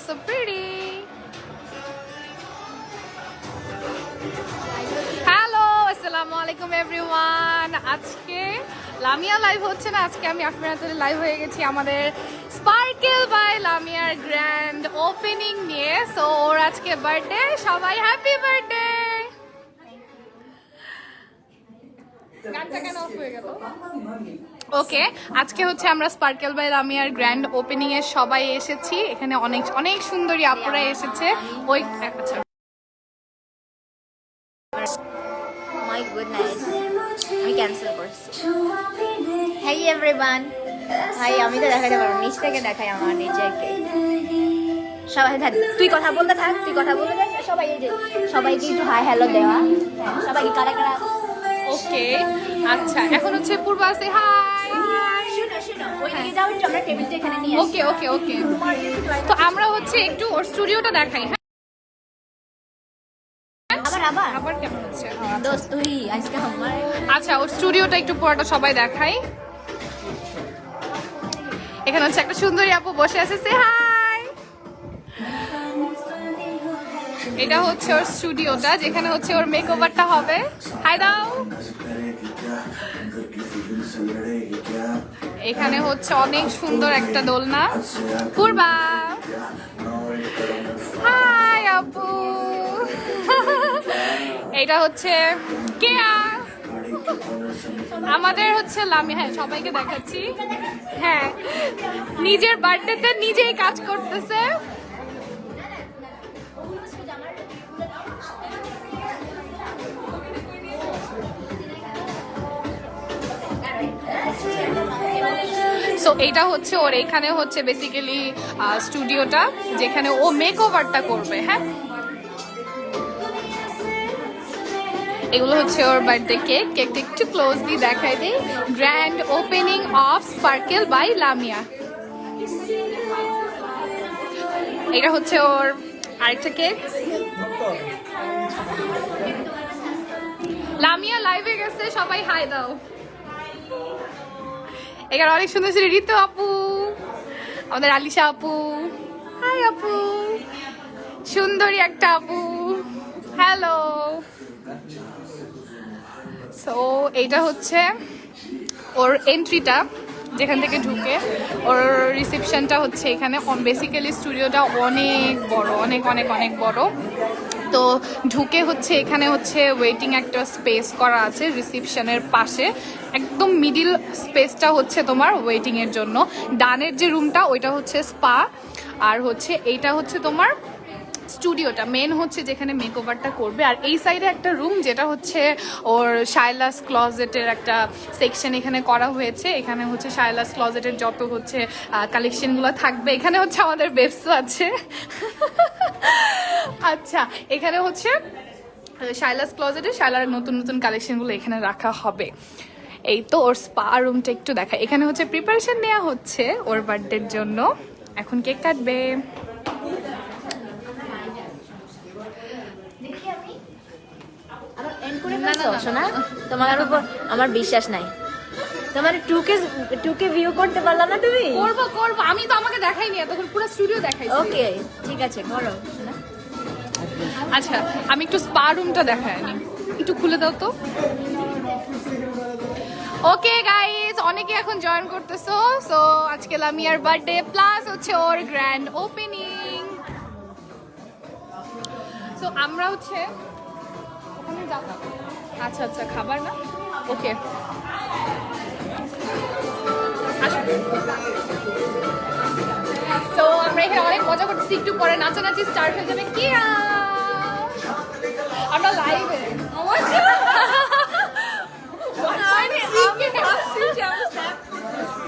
so pretty. Hello, আসসালামু আলাইকুম everyone. আজকে লামিয়া লাইভ হচ্ছে না, আজকে আমি আপনাদের লাইভ হয়ে গেছি আমাদের স্পার্কেল বাই লামিয়ার গ্র্যান্ড ওপেনিং নিয়ে। সো ওর আজকে বার্থডে, সবাই হ্যাপি বার্থডে। গানটা কেন অফ হয়ে গেল? ওকে, আজকে হচ্ছে আমরা স্পার্কেল বাই লামিয়ার গ্র্যান্ড ওপেনিং এ সবাই এসেছি। এখানে অনেক অনেক সুন্দরী আপুরা এসেছে। ওই আচ্ছা, মাই গুডনেস, আমি ক্যান্সেল করছি। হেই এভরিওয়ান, ভাই আমি তো দেখাতে পারবো, নিচ থেকে দেখাই আমার নিজেকে। সবাই থাক, তুই কথা বলতে থাক, তুই কথা বলতে থাক। সবাই এই যে সবাইকে একটু হাই হ্যালো দেওয়া, সবাইকে কারা কারা। ওকে আচ্ছা, এখন হচ্ছে পূর্বা আছে হাই। শুনো শুনো, ওইদিকে যাও, একটু আমরা টেবিলটা এখানে নিয়ে আসি। ওকে ওকে ওকে, তো আমরা হচ্ছে একটু ওর স্টুডিওটা দেখাই। হ্যাঁ, আবার আবার আবার কেমন হচ্ছে? দোস্ত তুই আজকে আমার। আচ্ছা, ওর স্টুডিওটা একটু পুরোটা সবাই দেখাই। এখানে হচ্ছে একটা সুন্দরী আপু বসে আছে, সে হাই। এটা হচ্ছে ওর স্টুডিওটা, যেখানে হচ্ছে ওর মেকওভারটা হবে। হাই দাও। এখানে হচ্ছে অনেক সুন্দর একটা দোলনা। পূর্বা হাই আপু। এটা হচ্ছে কেয়া, আমাদের হচ্ছে লামিয়া। হ্যাঁ, সবাইকে দেখাচ্ছি। হ্যাঁ, নিজের বার্থডেতে নিজেই কাজ করতেছে। সো এইটা হচ্ছে ওর, এখানে হচ্ছে বেসিক্যালি স্টুডিওটা, যেখানে ও মেকওভারটা করবে। হ্যাঁ, এগুলো হচ্ছে ওর বার্থডে কেক। কেকটা একটু ক্লোজলি দেখাই দিই। Grand opening of Sparkle by Lamia. এটা হচ্ছে ওর আরেকটা কেক। লামিয়া লাইভে গেছে, সবাই হাই দাও। এখানে অনেক সুন্দর সুন্দর ঋতু আপু, আমাদের আলিশা আপু, হাই আপু। সুন্দরী একটা আপু, হ্যালো। সো এইটা হচ্ছে ওর এন্ট্রিটা, যেখান থেকে ঢুকে ওর রিসেপশনটা হচ্ছে এখানে। বেসিক্যালি স্টুডিওটা অনেক বড়, অনেক অনেক অনেক বড়। তো ঢুকে হচ্ছে এখানে হচ্ছে ওয়েটিং একটা স্পেস করা আছে রিসেপশনের পাশে। একদম মিডিল স্পেসটা হচ্ছে তোমার ওয়েটিংয়ের জন্য। ডানের যে রুমটা ওইটা হচ্ছে স্পা, আর হচ্ছে এইটা হচ্ছে তোমার স্টুডিওটা, মেন হচ্ছে যেখানে মেকওভারটা করবে। আর এই সাইডে একটা রুম, যেটা হচ্ছে ওর শাইলাস ক্লজেটের একটা সেকশন এখানে করা হয়েছে। এখানে হচ্ছে শাইলাস ক্লজেটের যত হচ্ছে কালেকশনগুলো থাকবে। এখানে হচ্ছে আমাদের বেবসও আছে। আচ্ছা, এখানে হচ্ছে শাইলাস ক্লজেটের শাইলার নতুন নতুন কালেকশনগুলো এখানে রাখা হবে। এই তো ওর স্পা রুমটা একটু দেখা। এখানে হচ্ছে প্রিপারেশন নেওয়া হচ্ছে ওর বার্থডের জন্য। এখন কেক কাটবে। তোমার উপর আমার বিশ্বাস নাই। তোমার টুকে ভিউ করতে পারলাম না তুমি। করবো করবো, আমি তো আমাকে দেখাইনি এতক্ষণ, পুরো স্টুডিও দেখাইছি। ওকে ঠিক আছে, করো। আচ্ছা, আমি একটু স্পা রুমটা দেখাইনি, একটু খুলে দাও তো। ওকে গাইজ, অনেকে এখন জয়েন করতেছো। সো আজকে লামিয়ার বার্থডে প্লাস হচ্ছে ওর গ্র্যান্ড ওপেনিং। সো আমরা হচ্ছে ওখানে যাবো। আচ্ছা আচ্ছা, খাবার না, ওকে তো আমরা এখানে অনেক মজা করতেছি। একটু পরে নাচানাচি স্টার্ট হয়ে যাবে। কি আমরা লাইভে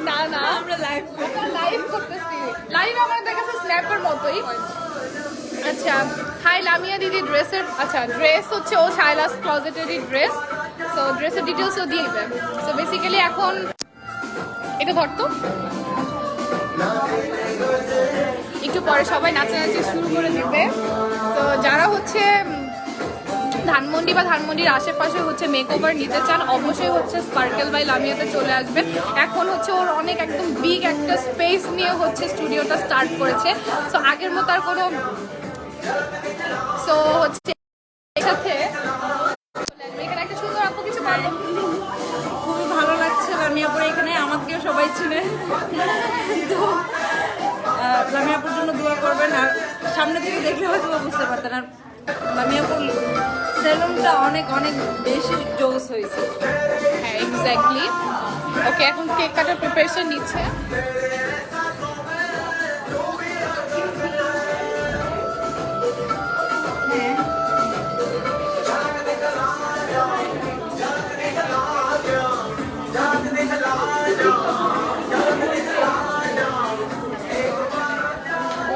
না না, আমরা লাইভ করতেছি। লাইভ আমাদের কাছে স্ন্যাপের মতোই। আচ্ছা, হাই লামিয়া দিদি। ড্রেসের, আচ্ছা ড্রেস হচ্ছে ও শাইলাস ক্লজেটেরই ড্রেস। সো ড্রেসের ডিটেলসও দিয়ে দেবে। সো বেসিক্যালি এখন এটা ধরতো, একটু পরে সবাই নাচানাচি শুরু করে দিবে। তো যারা হচ্ছে ধানমন্ডি বা ধানমন্ডির আশেপাশে হচ্ছে মেকওভার নিতে চান অবশ্যই হচ্ছে স্পার্কেল বাই লামিয়াতে চলে আসবেন। এখন হচ্ছে ওর অনেক একদম বিগ একটা স্পেস নিয়ে হচ্ছে স্টুডিওটা স্টার্ট করেছে। সো আগের মতো আর কোনো সো হচ্ছে সাথে এখানে একটা সুন্দর আপু কিছু বলবো। খুবই ভালো লাগছে লামিয়াপুর এখানে, আমাকেও সবাই চিনে। লামিয়াপুর জন্য দোয়া করবেন, আর সামনে থেকে দেখলে হয়তো বুঝতে পারতেন। আর লামিয়াপুর সেলুনটা অনেক অনেক বেশি জোস হয়েছে। হ্যাঁ এক্স্যাক্টলি। ওকে এখন কেক কাটার প্রিপারেশন নিচ্ছে।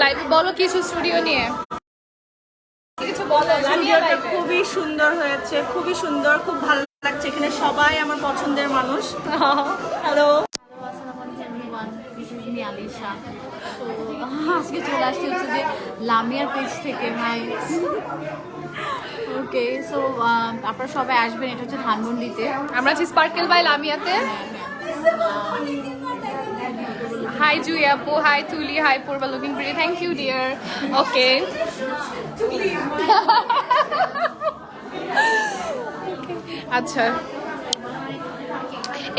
লাইভে বলো কিছু স্টুডিও নিয়ে, কিছু বলো। স্টুডিওটা খুবই সুন্দর হয়েছে, খুবই সুন্দর, খুব ভালো লাগছে। এখানে সবাই আমার পছন্দের মানুষ। হ্যালো, আলিশা। তো আজকে চলে আসছি হচ্ছে যে লামিয়ার পেজ থেকে। Hi, okay. সো আপনারা সবাই আসবেন, এটা হচ্ছে ধানমন্ডিতে। আমরা আছি স্পার্কেল বাই লামিয়াতে। হাই জুই আপু, hi Tuli, hi Purba, looking pretty, thank you dear. Okay আচ্ছা,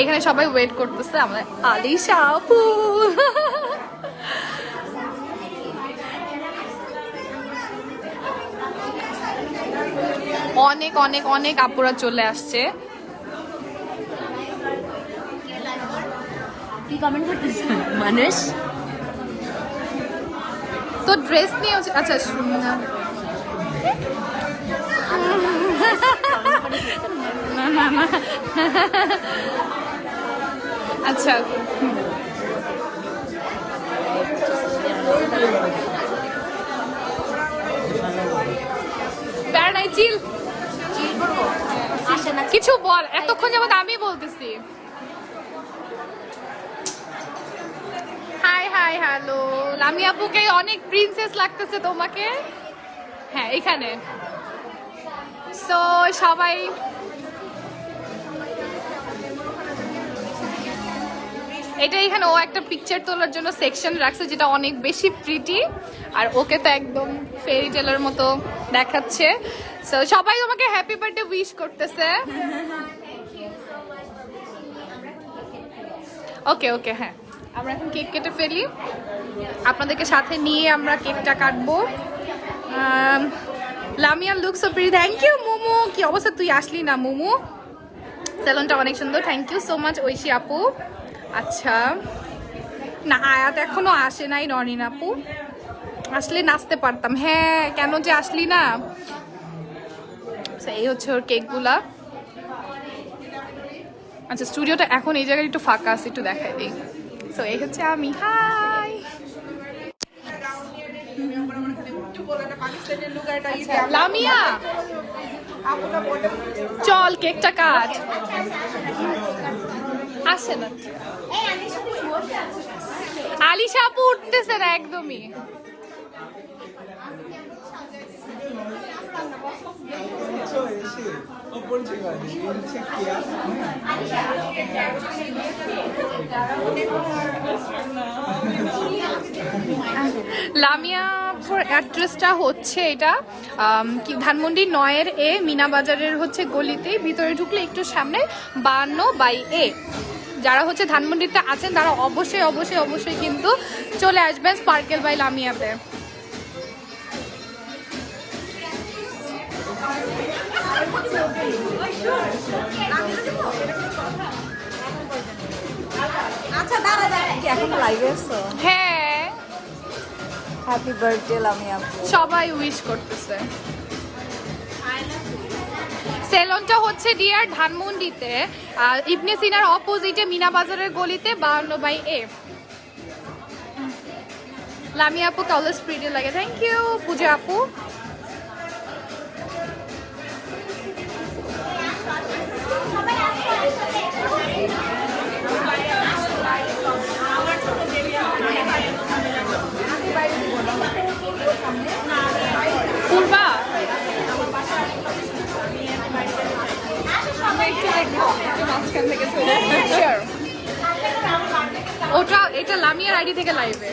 এখানে সবাই ওয়েট করতেছে আমাদের আলিশা আপু। অনেক অনেক অনেক আপুরা চলে আসছে। কি কমেন্ট করতেছে মানুষ? তো ড্রেস নিয়ে আচ্ছা না না না আচ্ছা প্যারাডাই চিল কিছু বল, এতক্ষণ যাবত আমি বলতেছি। হাই হাই হ্যালো, লামিয়া আপুকে অনেক প্রিন্সেস লাগতেছে তোমাকে। হ্যাঁ এখানে সো সবাই এটা এখানে ও একটা পিকচার তোলার জন্য সেকশন রাখছে যেটা অনেক বেশি প্রিটি, আর ওকে তো একদম ফেরি টেলের মতো দেখাচ্ছে। সো সবাই তোমাকে হ্যাপি বার্থডে উইশ করতেছে। ওকে ওকে হ্যাঁ, আমরা এখন কেক কেটে ফেলি, আপনাদেরকে সাথে নিয়ে আমরা কেকটা কাটবো। Lamia look so pretty, thank you Momo. কি অবস্থা, তুই আসলি না মোমো? সেলুনটা অনেক সুন্দর, thank you so much Oishi আপু। আচ্ছা না আয়াত এখনো আসে নাই, নরিন আপু আসলে নাচতে পারতাম। হ্যাঁ কেন যে আসলি না। এই হচ্ছে ওর কেকগুলা। আচ্ছা স্টুডিওটা এখন এই জায়গায় একটু ফাঁকা আছে, একটু দেখাই দিই। সো এই হচ্ছে আমি। হাই লামিয়া চল কেকটা কাট। আসে না আলিশা আপু, উঠতেছে না একদমই। লামিয়াপুর অ্যাড্রেসটা হচ্ছে এটা কি ধানমন্ডি 9-এ মিনা বাজারের হচ্ছে গলিতে, ভিতরে ঢুকলে একটু সামনে 52/A। যারা হচ্ছে ধানমন্ডিতে আছেন তারা অবশ্যই অবশ্যই অবশ্যই কিন্তু চলে আসবেন স্পার্কেল বাই লামিয়াতে। আচ্ছা দাঁড়া দাঁড়া, কি এখন লাইভে আছো? হ্যাঁ হ্যাপি বার্থডে লামিয়া আপু। সবাই উইশ করতেছে। সেলুনটা হচ্ছে ডিয়ার ধানমন্ডিতে, ইবনে সিনার অপোজিটে মিনা বাজারের গলিতে 52/A। লামিয়া আপু অলওয়েজ প্রিটি লাগে, থ্যাংক ইউ পূজা আপু। পূর্বা মাঝখান থেকে শিওর ওটা এটা লামিয়ার আইডি থেকে লাইভে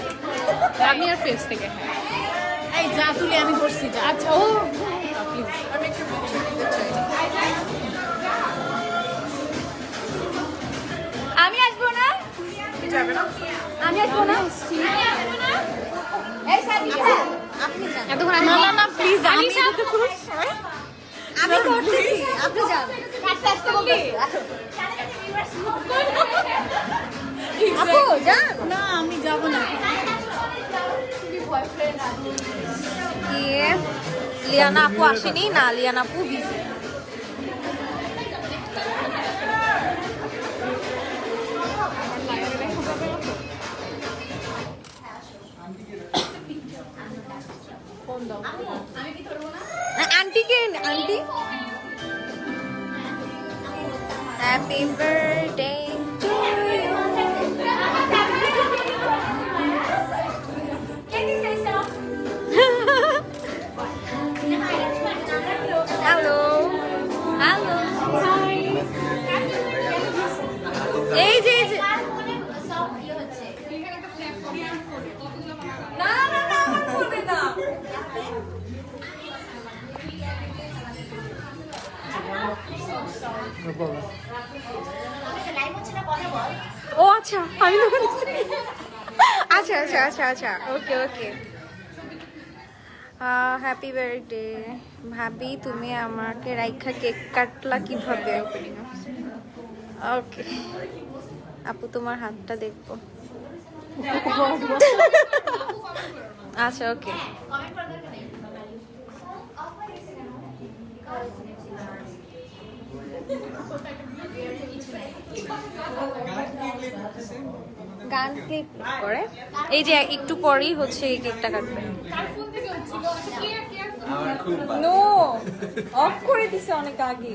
লামিয়ার পেজ থেকে এই যা তুলি আমি করছি যা আচ্ছা ও আমি আসবো না যাবে না আমি আসবো না এই সাদিকা আপনি যান এতক্ষণ আমি না প্লিজ আমি আমি করতেছি আপনি যান আস্তে বলবি আপু যান না আমি যাব না কি লিয়ানা আপু আসেনি না লিয়ানা আপু বিজি आंटी के aunty happy birthday to you hello hello এই যে না না না আমার করবে না ও আচ্ছা আমি তো আচ্ছা আচ্ছা আচ্ছা আচ্ছা ওকে ওকে হ্যাপি বার্থডে ভাবি তুমি আমাকে রাইখা কেক কাটলা কিভাবে ওকে আপু তোমার হাতটা দেখবো আচ্ছা ওকে গান ক্লিপ করে এই যে একটু পরেই হচ্ছে এই কেকটা কাটবে নো অফ করে দিছে অনেক আগে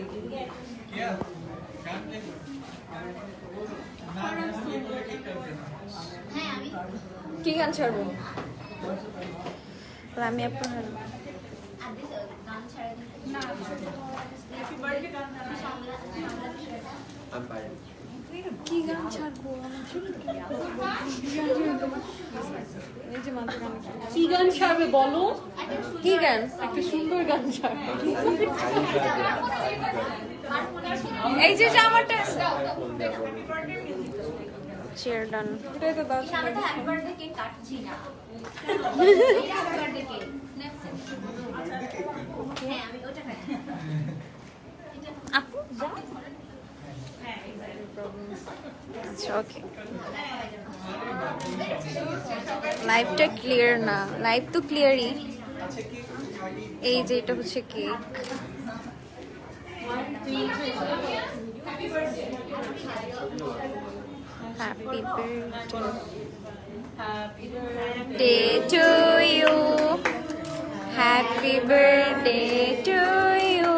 কি গান ছাড়বো আমি আপনার কি গান ছাড়বো কি গান ছাড়বে বলো কি গান একটা সুন্দর গান ছাড়বে এই যে আমারটা চেয়ার ডান এটাই তো দাও আপু আচ্ছা ওকে লাইভটা ক্লিয়ার না লাইভ তো ক্লিয়ারই এই যে এটা হচ্ছে cake happy birthday to you happy birthday to you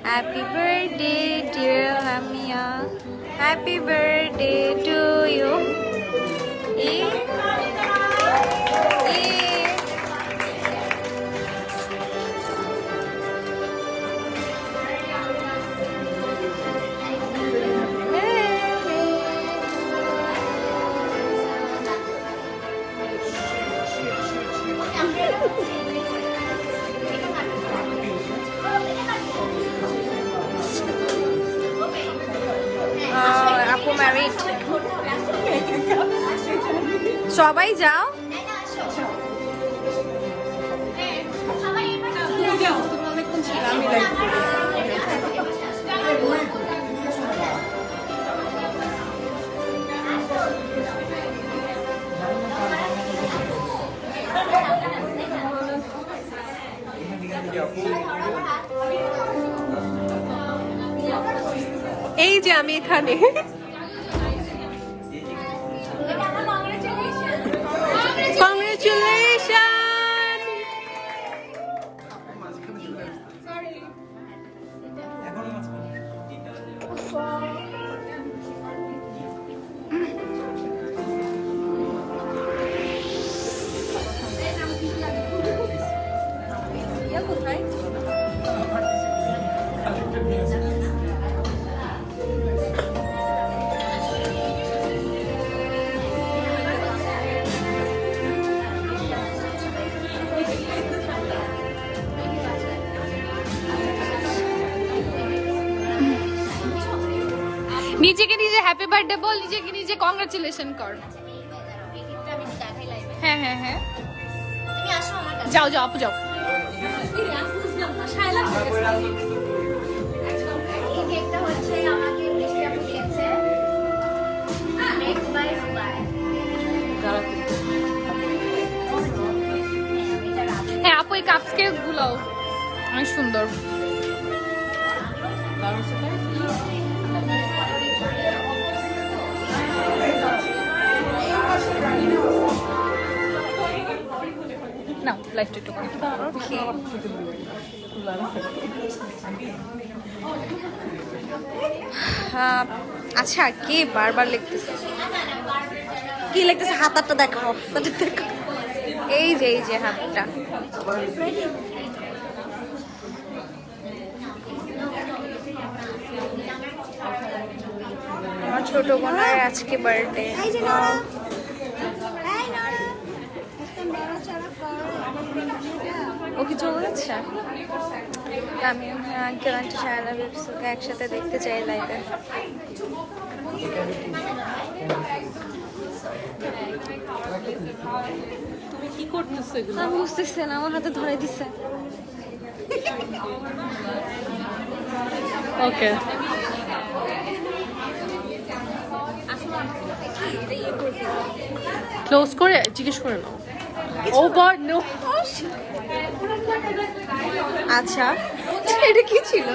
happy birthday dear Lamia happy birthday to you আপু ম্যারিড সবাই যাও আমি লাইভ করি এই যে আমি এখানে কংগ্রেচুলেশন কোথায় নিজেকে নিজে হ্যাপি বার্থডে বল, নিজেকে নিজে কংগ্রাচুলেশন কর। আমি তো দেখাই লাইভে। হ্যাঁ হ্যাঁ হ্যাঁ, তুমি আসো আমার কাছে। যাও যাও আপু যাও। এই কেকটা হচ্ছে আমাকে মিষ্টি আপু দিয়েছে। Make by Rubai. হ্যাঁ আপু এই কাপস কেক গুলাও অনেক সুন্দর। নাও লাইফটা একটু করো। আচ্ছা কে বারবার লিখতেছে, কি লিখতেছে? হাতটা দেখাও, দেখো। এই যে হাতটা। আমার ছোট বোনের আজকে বার্থডে। ও কি চলে যাচ্ছে? আমি আঙ্কেল আন্টি সায়লা বিপসুকে একসাথে দেখতে চাই লাইভে। তুমি কি করতেছো এগুলো? আমি বুঝতেছি না, আমার হাতে ধরে দিছে। ওকে ক্লোজ করে জিজ্ঞেস করে নাও। ও গড নো। আচ্ছা এটা কি ছিল?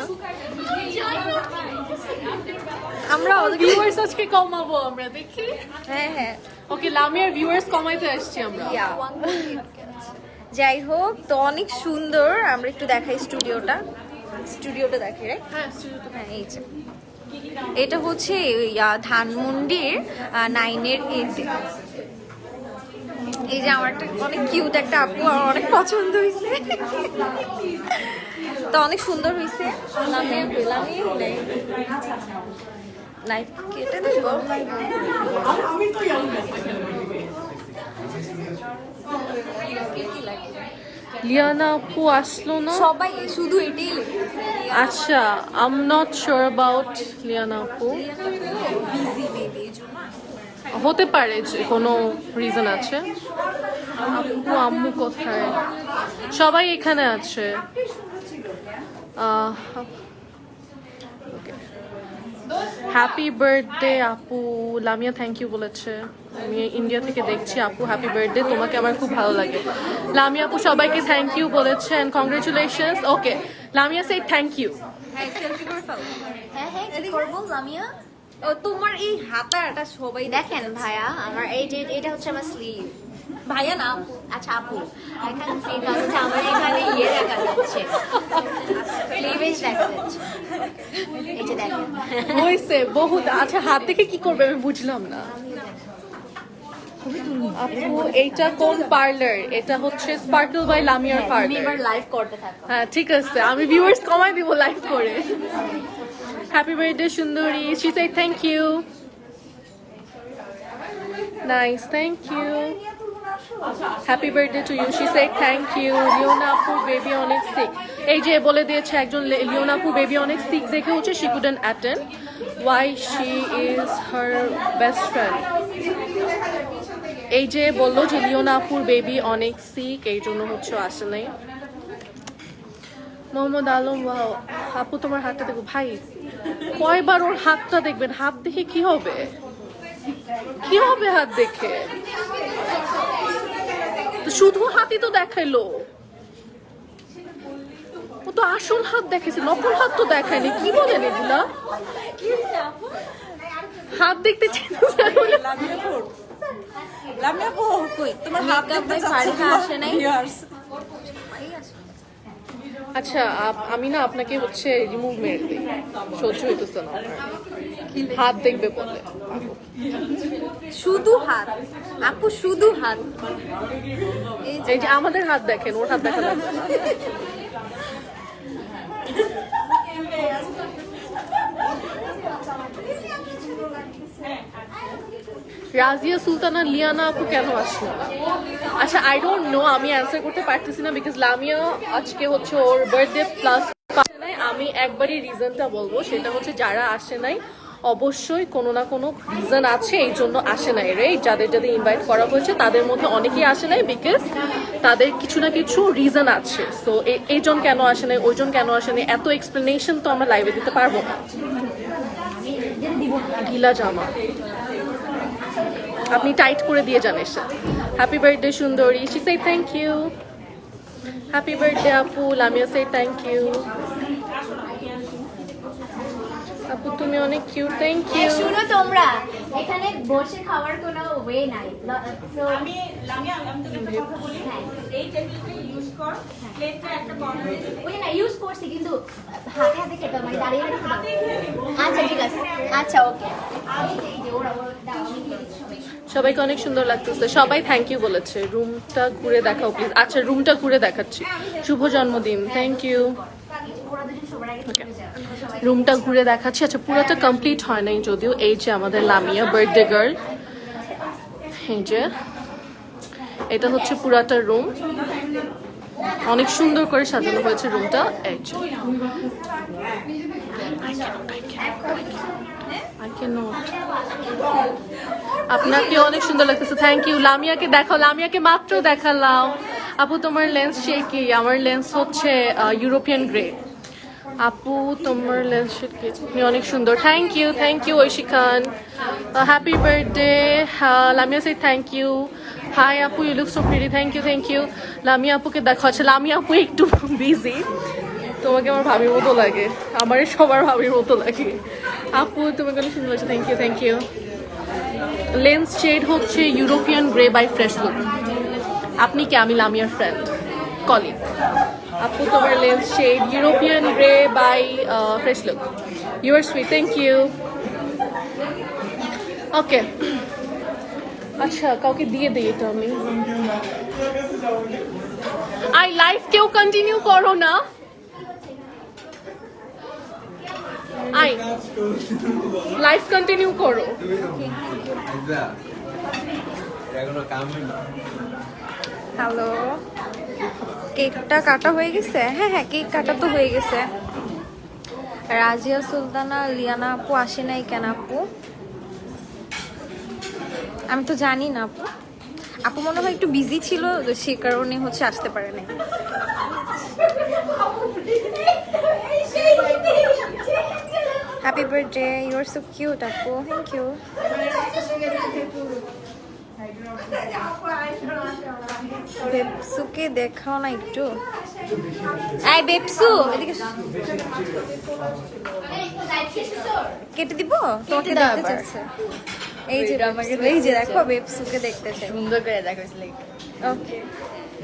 আমরা ভিউয়ার্স আজকে কমাবো আমরা দেখি। হ্যাঁ হ্যাঁ ওকে লামিয়ার ভিউয়ার্স কমাইতে আসছি আমরা। যাই হোক, তো অনেক সুন্দর। আমরা একটু দেখাই স্টুডিওটা দেখাই, রাইট? হ্যাঁ হ্যাঁ এই যে এটা হচ্ছে ধানমন্ডির 9-এর এতে। এই যে আমার একটা অনেক কিউট একটা আপু, আমার অনেক পছন্দ হয়েছে। তো অনেক সুন্দর হয়েছে। লাইভ কেটে দেবো। লিয়ানা আপু আসলো না। সবাই শুধু এটাই লিখতেছে। আচ্ছা I am not sure about Liana আপু। Busy baby. হতে পারে যে কোনো রিজন আছে। আপু আম্মু কোথায়? সবাই এখানে আছে। হ্যাপি বার্থডে আপু। লামিয়া থ্যাংক ইউ বলেছে। আমি ইন্ডিয়া থেকে দেখছি আপু, হ্যাপি বার্থডে, তোমাকে আমার খুব ভালো লাগে। লামিয়া আপু সবাইকে থ্যাংক ইউ বলেছে and congratulations. Okay Lamia say thank you. হ্যাঁ সেলফি করে ফেলো। হ্যাঁ হ্যাঁ কি করবো লামিয়া? ও তোমার এই হাতাটা সবাই দেখেন ভাইয়া, আমার এই যে এটা হচ্ছে আমার স্লিভ। ভাইয়া না আচ্ছা আপু, এখানে স্লিভ হচ্ছে আমার এখানে ইয়ে দেখা যাচ্ছে, ক্লিভেজ দেখা যাচ্ছে। এই যে দেখেন হয়েছে বহুত। আচ্ছা হাত দেখে কি করবে আমি বুঝলাম না। আপু এইটা কোন পার্লার? এটা হচ্ছে স্পার্কল বাই লামিয়ার তুমি পার্লার। এবার লাইভ করতে থাকো। হ্যাঁ ঠিক আছে, আমি ভিউয়ার্স কমাই দিব লাইভ করে। হ্যাপি বার্থডে সুন্দরী। She says thank you. Nice, thank you. Happy birthday to you. She says thank you. Leona আপু বেবি অনেক সিক। এই যে বলে দিয়েছে একজন, লিওনা আপু বেবি অনেক সিক দেখে হচ্ছে she couldn't attend. Why she is her best friend. এই যে বললো যে লিওনা আপুর বেবি অনেক সিক, এই জন্য হচ্ছে আসে নাই। মোহাম্মদ আলম ওয়াও। আপু তোমার হাতটা দেখো ভাই, কয়বার ওর হাতটা দেখবেন? হাত দেখে কি হবে? কি হবে হাত দেখে? তো শুধু হাতই তো দেখাইলো, ও তো আসল হাত দেখাইছে, নকল হাত তো দেখায়নি। কি বলেন এগুলা? হাত দেখতে চাইতেছে। লামিয়া আপু কই তোমার হাত দেখতে ফারিহা আসে নাই? আচ্ছা আমি না আপনাকে হচ্ছে রিমুভ মেরে দিই, সহ্য হইতেছে না আমার। হাত দেখবে বলে শুধু হাত আপু, শুধু হাত। এই যে আমাদের হাত দেখেন, ওর হাত দেখা লাগবে না। রাজিয়া সুলতানা লিয়ানা আপু কেন আসলো না? আচ্ছা আই ডোন্ট নো, আমি অ্যান্সার করতে পারতেছি না বিকজ লামিয়া আজকে হচ্ছে ওর বার্থডে প্লাস। আমি একবারই রিজনটা বলবো, সেটা হচ্ছে যারা আসে নাই অবশ্যই কোনো না কোনো রিজন আছে এই জন্য আসে নাই রে। যাদের যাদের ইনভাইট করা হয়েছে তাদের মধ্যে অনেকেই আসে নাই বিকজ তাদের কিছু না কিছু রিজন আছে। সো এইজন কেন আসে নাই, ওইজন কেন আসে নাই, এত এক্সপ্লেনেশন তো আমরা লাইভে দিতে পারবো না। গিলা জামা আপনি টাইট করে দিয়ে যান এসে। হ্যাপি বার্থডে সুন্দরী, she says thank you. Happy birthday আপু, লামিয়া সে থ্যাংক ইউ। আপু তুমি অনেক কিউট, থ্যাংক ইউ। শুনো তোমরা, এখানে বসে খাওয়ার কোনো ওয়ে নাই। So, আমি তোকে একটা কথা বলি, এই টেবিলটা ইউজ কর, প্লেটটা একটা কর্নারে দিবি। ওই না ইউজ করছি কিন্তু হাতে হাতে খেতে হবে, মানে দাঁড়িয়ে দাঁড়িয়ে খেতে হবে। আচ্ছা ঠিক আছে, আচ্ছা ওকে। এই যে ওরা দাও, আমি দিয়ে দিচ্ছি। সবাইকে অনেক সুন্দর লাগতেছে, সবাই থ্যাংক ইউ বলেছে। রুমটা ঘুরে দেখাও প্লিজ। আচ্ছা রুমটা ঘুরে দেখাচ্ছি। শুভ জন্মদিন, থ্যাংক ইউ। ওরা দুজন সবার আগে চলে যাবে। রুমটা ঘুরে দেখাচ্ছি। আচ্ছা পুরোটা কমপ্লিট হয় নাই যদিও। এই যে আমাদের লামিয়া বার্থডে গার্ল, এই যে এটা হচ্ছে পুরাটা রুম, অনেক সুন্দর করে সাজানো হয়েছে রুমটা। এই যে I cannot. আপনাকে অনেক সুন্দর লাগতেছে, থ্যাংক ইউ। লামিয়াকে দেখাও, লামিয়াকে মাত্র দেখালাম। আপু তোমার লেন্স শেড কি? আমার লেন্স হচ্ছে ইউরোপিয়ান গ্রে। আপু তোমার লেন্স শেড কি? তুমি অনেক সুন্দর, thank you Oishi Khan. Happy birthday Lamia, say thank you. Hi আপু, you look so pretty, thank you. Lamia আপুকে দেখো। আচ্ছা লামিয়া আপু একটু বিজি, তোমাকে আমার ভাবির মতো লাগে, আমার সবার ভাবির মতো লাগে। আপু তোমাকে অনেক সুন্দর লাগছে, থ্যাংক ইউ। লেন্স শেড হচ্ছে European grey by fresh look. আপনি কি? আমি লামিয়ার ফ্রেন্ড কলিগ। আপু তোমার lens shade European grey by fresh look. You are sweet, thank you. Okay আচ্ছা কাউকে দিয়ে দিই এটা আমি। আই লাইভ কেউ কন্টিনিউ করো না। আই লাইভ কন্টিনিউ করো। হ্যালো, কেকটা কাটা হয়ে গেছে? হ্যাঁ হ্যাঁ, কেক কাটা তো হয়ে গেছে। রাজিয়া সুলতানা, লিয়ানা আপু আসে নাই কেন আপু? আমি তো জানি না আপু। আপু মনে হয় একটু বিজি ছিল, তো সে কারণে হচ্ছে আসতে পারে নাই। Happy birthday, you are so cute আপু, থ্যাংক ইউ। বেপসুকে দেখাও না একটু। এই বেপসু এদিকে কেটে দিব, তোমাকে দেখতে চাচ্ছে। এই যে আমাকে, এই যে দেখো বেপসুকে দেখতে চাই। সুন্দর করে দেখো, লাইক ওকে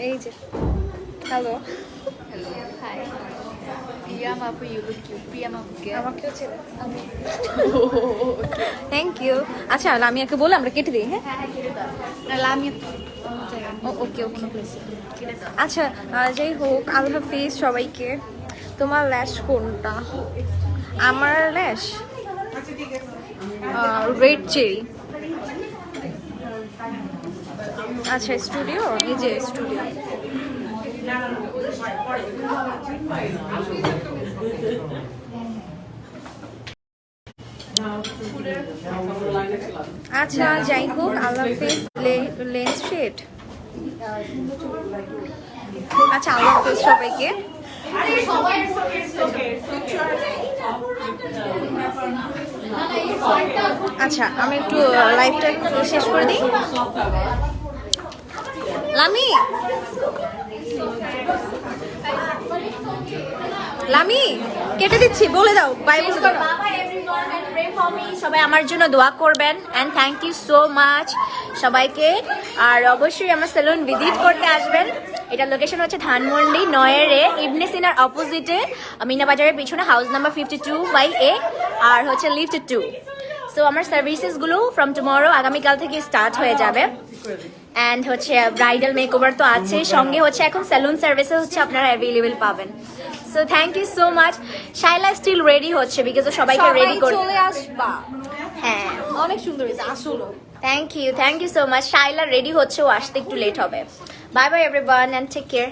এই যে হ্যালো। হাই প্রিয়াম আপু, ইউ লুক কিউট। প্রিয়াম আপুকে আমাকেও ছেড়ে থ্যাংক ইউ। আচ্ছা লামিয়াকে বলে আমরা কেটে দিই। হ্যাঁ না লামিয়া ওকে ওকে। আচ্ছা যাই হোক, আল্লাহ হাফিজ সবাইকে। তোমার ল্যাশ কোনটা? আমার ল্যাশ রেড চেরি। আচ্ছা স্টুডিও, এই যে স্টুডিও। আচ্ছা যাই হোক, আল্লাহ হাফিজ। Lens shade. আচ্ছা আল্লাহ হাফিজ সবাইকে। আচ্ছা আমি একটু লাইভটা শেষ করে দিই। লামি লামি কেটে দিচ্ছি, বলে দাও বাই বলে দাও। সবাই আমার জন্য দোয়া করবেন and thank you so much সবাইকে। আর অবশ্যই আমার সেলুন ভিজিট করতে আসবেন। এটা লোকেশন হচ্ছে ধানমন্ডি 9 ইবনে সিনার অপোজিটে, মিনা বাজারের পিছনে, হাউস নাম্বার 52/A, আর হচ্ছে লিফট 2। সো আমার সার্ভিসেসগুলো ফ্রম টুমরো, আগামীকাল থেকে স্টার্ট হয়ে যাবে। অ্যান্ড হচ্ছে ব্রাইডাল মেকওভার তো আছে, সঙ্গে হচ্ছে এখন সেলুন সার্ভিসেস হচ্ছে আপনারা অ্যাভেলেবেল পাবেন। So thank you so much. Shaila still ready হচ্ছে বিকজ সবাইকে রেডি করে চলে আসবা। হ্যাঁ অনেক সুন্দর হয়েছে আসলে। Thank you so much. Shaila ready হচ্ছে, ও আসতে একটু লেট হবে। Bye bye everyone and take care.